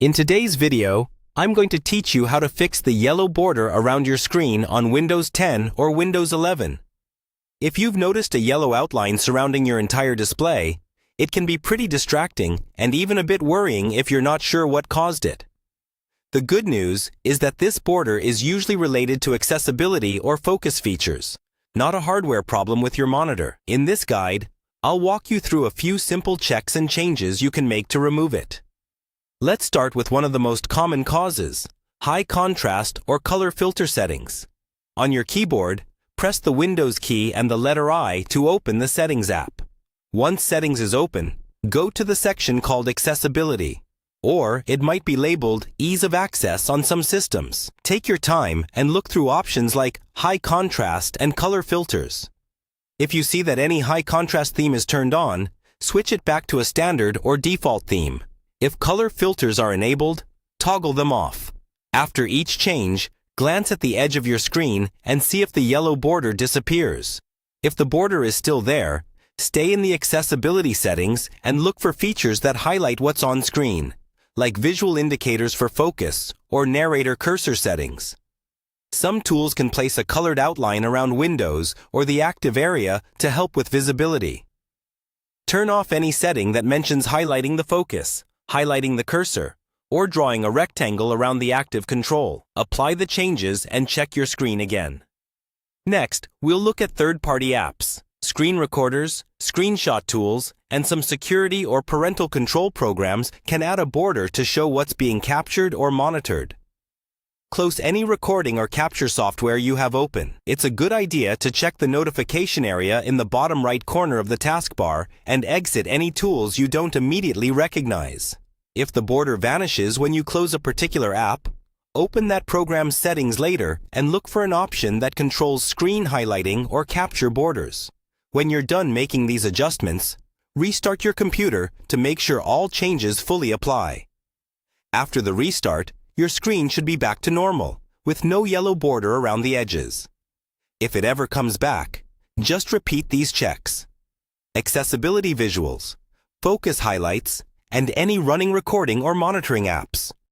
In today's video, I'm going to teach you how to fix the yellow border around your screen on Windows 10 or Windows 11. If you've noticed a yellow outline surrounding your entire display, it can be pretty distracting and even a bit worrying if you're not sure what caused it. The good news is that this border is usually related to accessibility or focus features, not a hardware problem with your monitor. In this guide, I'll walk you through a few simple checks and changes you can make to remove it. Let's start with one of the most common causes, high contrast or color filter settings. On your keyboard, press the Windows key and the letter I to open the Settings app. Once Settings is open, go to the section called Accessibility, or it might be labeled Ease of Access on some systems. Take your time and look through options like High Contrast and Color Filters. If you see that any high contrast theme is turned on, switch it back to a standard or default theme. If color filters are enabled, toggle them off. After each change, glance at the edge of your screen and see if the yellow border disappears. If the border is still there, stay in the accessibility settings and look for features that highlight what's on screen, like visual indicators for focus or narrator cursor settings. Some tools can place a colored outline around windows or the active area to help with visibility. Turn off any setting that mentions highlighting the focus, highlighting the cursor, or drawing a rectangle around the active control. Apply the changes and check your screen again. Next, we'll look at third-party apps, screen recorders, screenshot tools, and some security or parental control programs can add a border to show what's being captured or monitored. Close any recording or capture software you have open. It's a good idea to check the notification area in the bottom right corner of the taskbar and exit any tools you don't immediately recognize. If the border vanishes when you close a particular app, open that program's settings later and look for an option that controls screen highlighting or capture borders. When you're done making these adjustments, restart your computer to make sure all changes fully apply. After the restart, your screen should be back to normal, with no yellow border around the edges. If it ever comes back, just repeat these checks. Accessibility visuals, focus highlights, and any running recording or monitoring apps.